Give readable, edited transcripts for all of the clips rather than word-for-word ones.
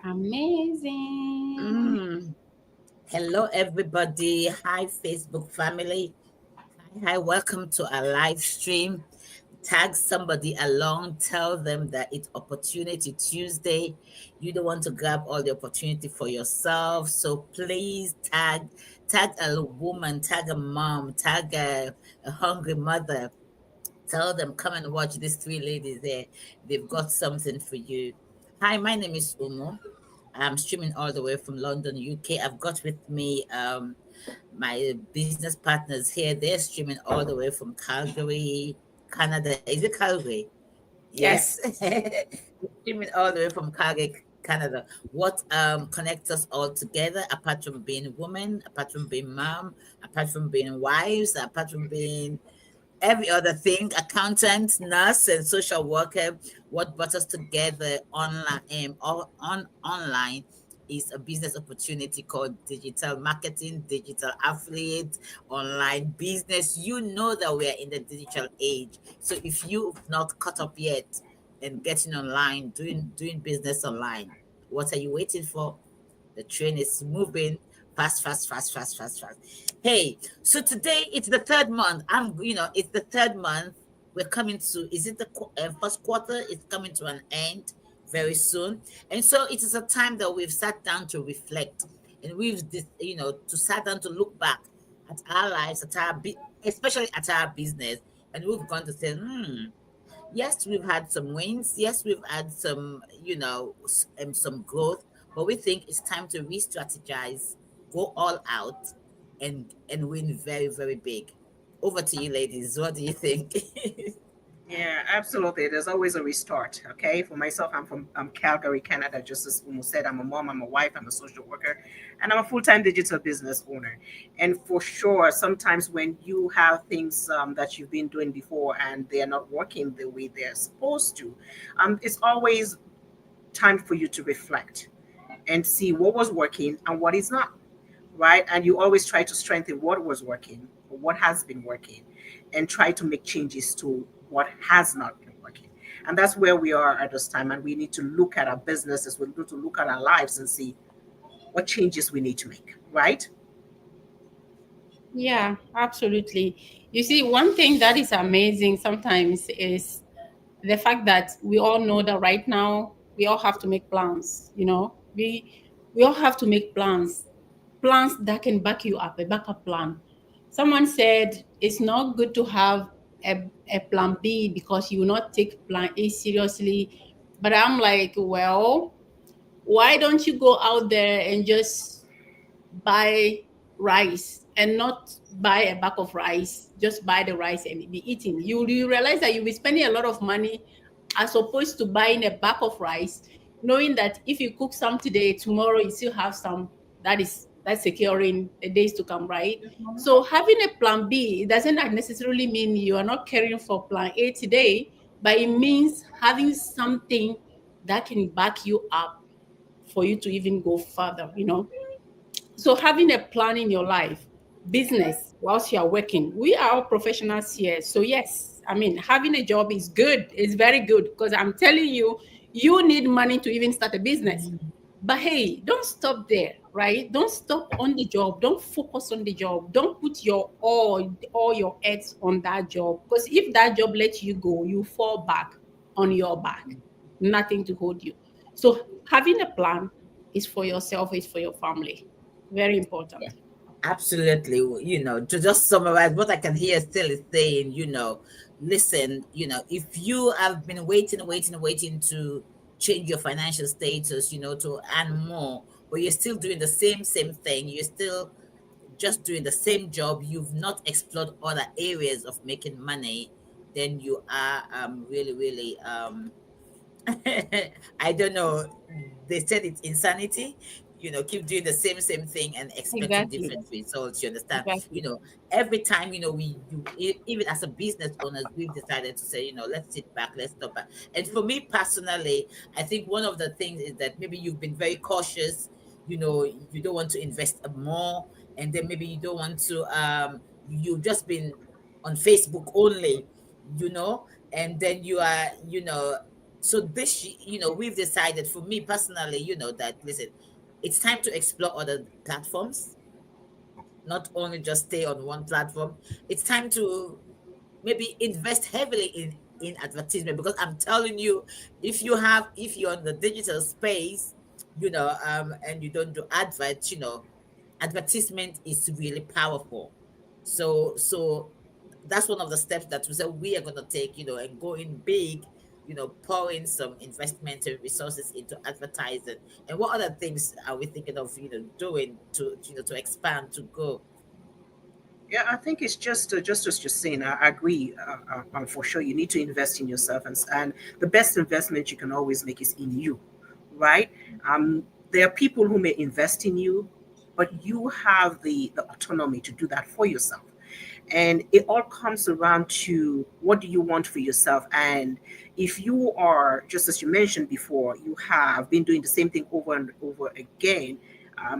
Amazing. Mm. Hello, everybody. Hi, Facebook family. Hi, welcome to our live stream. Tag somebody along, tell them that it's Opportunity Tuesday. You don't want to grab all the opportunity for yourself. So please tag a woman, tag a mom, tag a hungry mother. Tell them, come and watch these three ladies there. They've got something for you. Hi, my name is Umo. I'm streaming all the way from London, UK. I've got with me my business partners here. They're streaming all the way from Calgary, Canada. Is it Calgary? Yes. Yes. Streaming all the way from Calgary, Canada. What connects us all together, apart from being women, apart from being mom, apart from being wives, apart from being every other thing, accountant, nurse, and social worker. What brought us together online is a business opportunity called digital marketing, digital affiliate, online business. You know that we are in the digital age. So if you've not caught up yet and getting online, doing business online, what are you waiting for? The train is moving fast, fast, fast, fast, fast, fast. Hey, so today it's the third month. It's the third month. We're coming to, is it the first quarter? It's coming to an end very soon. And so it is a time that we've sat down to reflect and to sat down to look back at our lives, especially at our business. And we've gone to say, yes, we've had some wins. Yes, we've had some, some growth, but we think it's time to re-strategize, go all out, and win very, very big. Over to you, ladies. What do you think? Yeah, absolutely. There's always a restart. Okay. For myself, I'm from Calgary, Canada. Just as Umu said, I'm a mom, I'm a wife, I'm a social worker, and I'm a full time digital business owner. And for sure, sometimes when you have things that you've been doing before and they're not working the way they're supposed to, it's always time for you to reflect and see what was working and what is not, right? And you always try to strengthen what was working or what has been working and try to make changes to what has not been working. And that's where we are at this time. And we need to look at our businesses, we need to look at our lives and see what changes we need to make, right? Yeah, absolutely. You see, one thing that is amazing sometimes is the fact that we all know that right now we all have to make plans, we all have to make plans that can back you up, a backup plan. Someone said it's not good to have a plan B because you will not take plan A seriously. But I'm like, well, why don't you go out there and just buy rice and not buy a bag of rice, just buy the rice and be eating? You realize that you'll be spending a lot of money as opposed to buying a bag of rice, knowing that if you cook some today, tomorrow you still have some that's securing the days to come, right? So having a plan B, it doesn't necessarily mean you are not caring for plan A today, but it means having something that can back you up for you to even go further. So having a plan in your life, business, whilst you are working, we are all professionals here. So yes, I mean, having a job is good. It's very good because I'm telling you, you need money to even start a business. But hey, don't stop there, right? Don't stop on the job. Don't focus on the job. Don't put your all your eggs on that job. Because if that job lets you go, you fall back on your back. Nothing to hold you. So having a plan is for yourself, is for your family. Very Yeah, important. absolutely. To just summarize, what I can hear still is saying, listen, if you have been waiting to change your financial status, to earn more, but you're still doing the same thing, you're still just doing the same job, you've not explored other areas of making money, then you are really, really I don't know. They said it's insanity. Keep doing the same thing and expecting Exactly. different results. You understand? Exactly. Every time even as a business owners, we've decided to say, let's sit back, let's stop back. And for me personally, I think one of the things is that maybe you've been very cautious. You don't want to invest more, and then maybe you don't want to. You've just been on Facebook only. And then you are, So this, we've decided, for me personally, that, listen, it's time to explore other platforms, not only just stay on one platform. It's time to maybe invest heavily in advertisement, because I'm telling you, if you're in the digital space, and you don't do adverts, advertisement is really powerful. So that's one of the steps that we said we are going to take, and go in big, pour in some investment and resources into advertising. And what other things are we thinking of, doing to expand, to go? Yeah, I think it's just as you're saying. I agree. For sure, you need to invest in yourself, and the best investment you can always make is in you, right? There are people who may invest in you, but you have the autonomy to do that for yourself. And it all comes around to what do you want for yourself. And if you are, just as you mentioned before, you have been doing the same thing over and over again,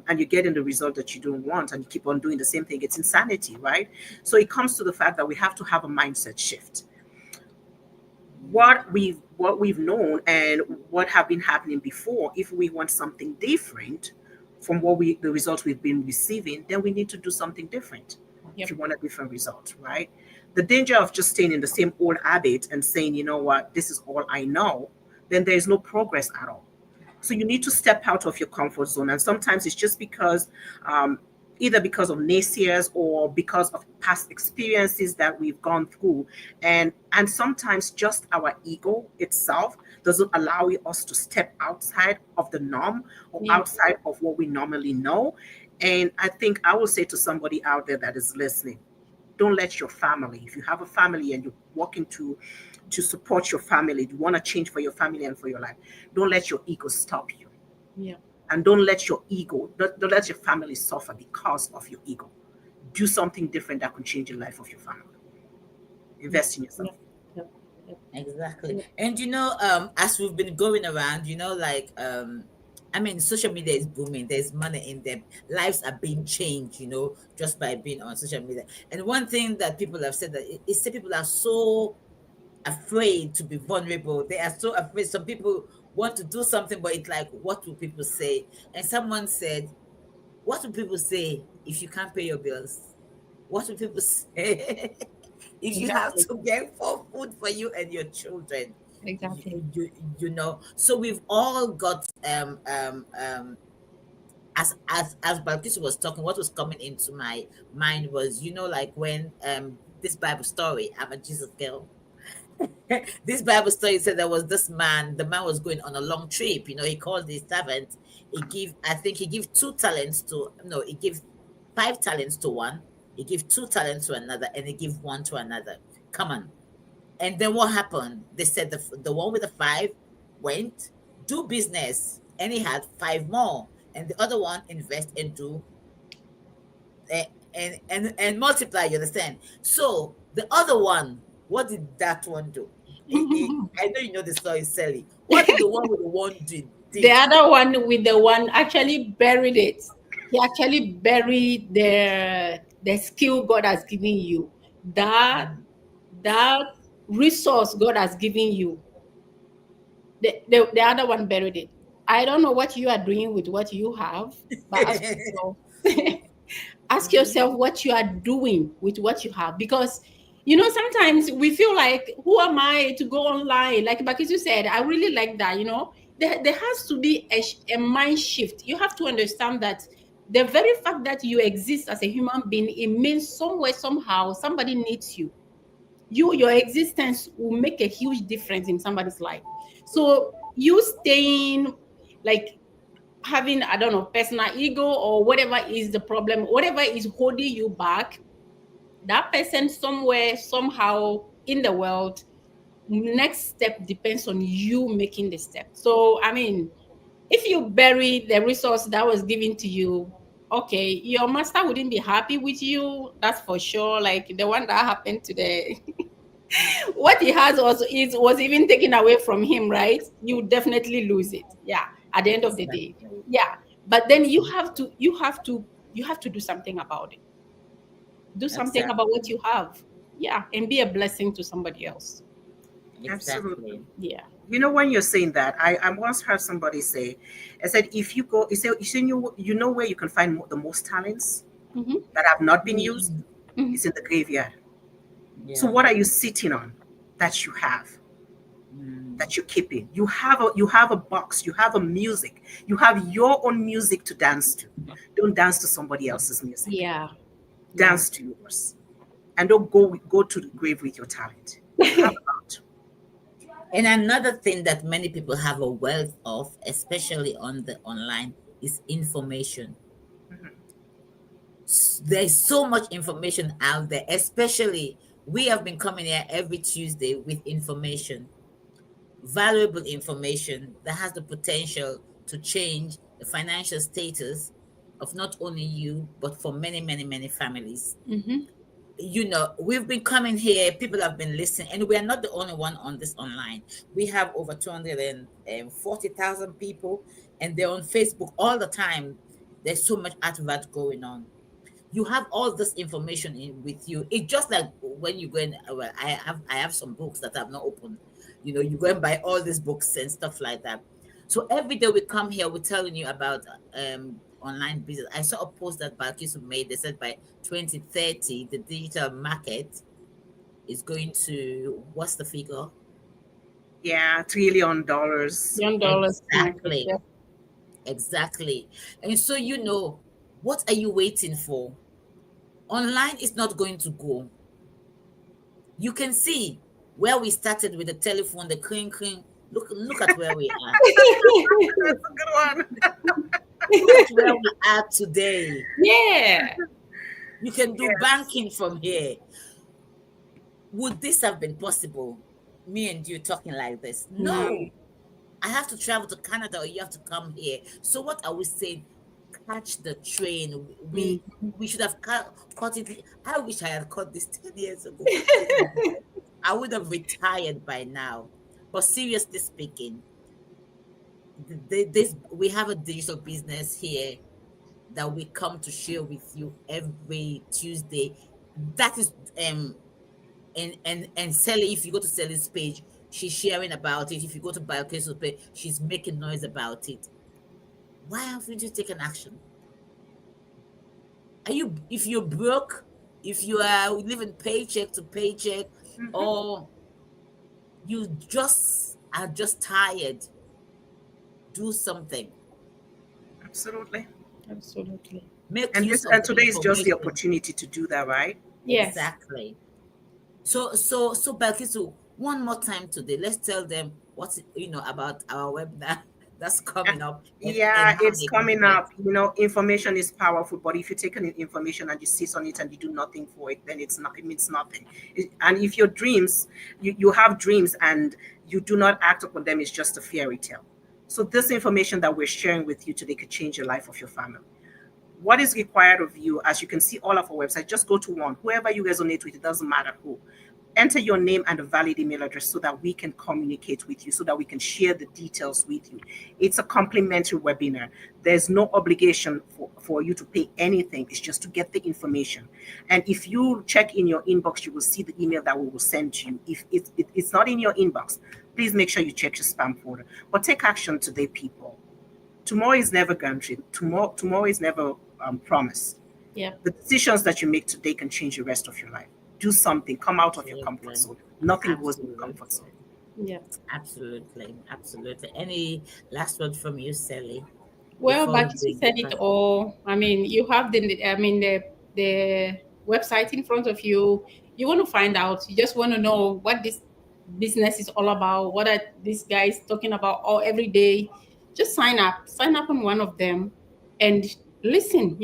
and you're getting the result that you don't want, and you keep on doing the same thing, it's insanity, right? So it comes to the fact that we have to have a mindset shift. What we've known and what have been happening before, if we want something different from the results we've been receiving, then we need to do something different if Yep. you want a different result, right? The danger of just staying in the same old habit and saying, you know what, this is all I know, then there is no progress at all. So you need to step out of your comfort zone. And sometimes it's just because, um, either because of naysayers or because of past experiences that we've gone through. And sometimes just our ego itself doesn't allow us to step outside of the norm or Yeah. outside of what we normally know. And I think I will say to somebody out there that is listening, don't let your family, if you have a family and you're working to support your family, you want to change for your family and for your life, don't let your ego stop you. Yeah. And don't let your ego, don't let your family suffer because of your ego. Do something different that can change the life of your family. Yeah. Invest in yourself. Yeah. Yep. Yep. Exactly. Yep. And as we've been going around, like, I mean, social media is booming. There's money in them. Lives are being changed, just by being on social media. And one thing that people have said, that is that people are so afraid to be vulnerable. They are so afraid. Some people want to do something, but it's like, what will people say? And someone said, what will people say if you can't pay your bills? What will people say if you have Exactly. to get for food for you and your children? You, Exactly. you, so we've all got, as Balkis was talking, what was coming into my mind was, like, when this Bible story, I'm a Jesus girl. This Bible story said there was this man. The man was going on a long trip. He called his servant. I think he gave 2 talents to, no, he gave 5 talents to one. He gave 2 talents to another, and he gave one to another. Come on. And then what happened? They said the one with the 5 went, do business, and he had 5 more. And the other one invest and do, and multiply. You understand? So the other one, what did that one do? I know you know the story, Sally. What did the one with the one The did? other one with the one actually buried it. He actually buried the skill God has given you. That that resource God has given you. The other one buried it. I don't know what you are doing with what you have, but ask yourself, ask Mhm. yourself what you are doing with what you have. Because sometimes we feel like, who am I to go online? Like you said, I really like that. There has to be a mind shift. You have to understand that the very fact that you exist as a human being, it means somewhere, somehow, somebody needs you. Your existence will make a huge difference in somebody's life. So you staying, like, having, I don't know, personal ego or whatever is the problem, whatever is holding you back, that person somewhere, somehow in the world, next step depends on you making the step. So I mean, if you bury the resource that was given to you, okay, your master wouldn't be happy with you, that's for sure. Like the one that happened to the what he has also was even taken away from him, right? You definitely lose it. Yeah, at the end of the day. Exactly. Yeah. But then you have to do something about it. Do something about Exactly. what you have. Yeah, and be a blessing to somebody else. Absolutely. Exactly. Yeah. You know, when you're saying that, I once heard somebody say, I said, if you go, you know where you can find the most talents Mm-hmm. that have not been used? Mm, Mm-hmm. It's in the graveyard. So yeah. what are you sitting on that you have, Mm, that you're keeping? You have a box, you have a music, you have your own music to dance to. Don't dance to somebody else's music. Yeah. Yeah. Dance to yours. And don't go to the grave with your talent. You have a lot. and another thing that many people have a wealth of, especially on the online, is information. Mhm. There's so much information out there, especially we have been coming here every Tuesday with information, valuable information that has the potential to change the financial status of not only you, but for many, many, many families. Mm-hmm. We've been coming here, people have been listening, and we are not the only one on this online. We have over 240,000 people, and they're on Facebook all the time. There's so much advert going on. You have all this information with you. It's just like when you go in. Well, I have some books that I've not opened. You go and buy all these books and stuff like that. So every day we come here, we're telling you about online business. I saw a post that Balkis made. They said by 2030, the digital market is going to, what's the figure? Yeah, $1 trillion. $1 market. Exactly, Yeah. exactly. And so what are you waiting for? Online is not going to go. You can see where we started with the telephone, the cling cling. Look at where we are. That's a good one. Look at where we are today. Yeah. You can do Yes. banking from here. Would this have been possible? Me and you talking like this? No. No. I have to travel to Canada or you have to come here. So what are we saying? Catch the train. Mm. We should have caught it. I wish I had caught this 10 years ago, 15 years ago. I would have retired by now. But seriously speaking, this we have a digital business here that we come to share with you every Tuesday. That is and Sally, if you go to Sally's page, she's sharing about it. If you go to Biocase's page, she's making noise about it. Why haven't you taken action? If you're broke, if you are living paycheck to paycheck, Mhm. or you just are just tired, do something. Absolutely. Absolutely. Make And use this of and the today is just the information. opportunity to do that, right? Yes. Exactly. So Belkisu, one more time today. Let's tell them what's about our webinar that's Uh, coming up, and Yeah, how it's they can coming connect. up. You know, information is powerful, but if you take an information and you sit on it and you do nothing for it, then it means nothing. And if your dreams, you have dreams and you do not act upon them, it's just a fairy tale. So this information that we're sharing with you today could change the life of your family. What is required of you, as you can see all of our website, just go to one, whoever you resonate with, it doesn't matter who. Enter your name and a valid email address so that we can communicate with you, so that we can share the details with you. It's a complimentary webinar. There's no obligation for you to pay anything. It's just to get the information. And if you check in your inbox, you will see the email that we will send to you. If it's not in your inbox, please make sure you check your spam folder. But take action today, people. Tomorrow is never guaranteed. Tomorrow is never promised. Yep. The decisions that you make today can change the rest of your life. Do something. Come out of your comfort Absolutely. zone. Nothing goes in your comfort Absolutely. zone. Yeah. Absolutely. Absolutely. Any last word from you, Sally, Well, before we but you bring said the it all. I mean, you have the website in front of you. You want to find out. You just want to know what this business is all about. What are these guys talking about all every day? Just sign up. Sign up on one of them, and listen.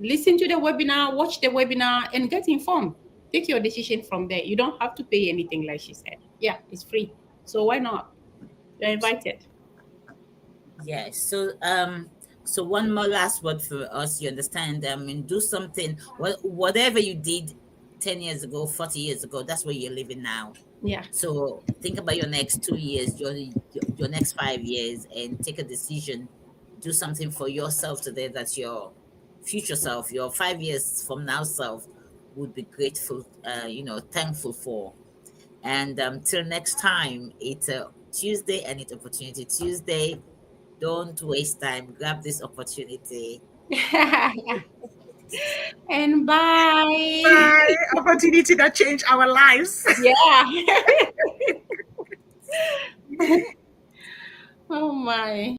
Listen to the webinar, watch the webinar, and get informed. Take your decision from there. You don't have to pay anything, like she said. Yeah, it's free. So why not? You're invited. Yes. So one more last word for us. You understand? I mean, do something. Whatever you did 10 years ago, 40 years ago, that's where you're living now. Yeah. So think about your next 2 years, your next 5 years, and take a decision. Do something for yourself today that your future self, your 5 years from now self, would be grateful, thankful for. And till next time, it's Tuesday, I need opportunity. Tuesday, don't waste time. Grab this opportunity. And bye. Bye. Opportunity that changed our lives. Yeah. Oh my.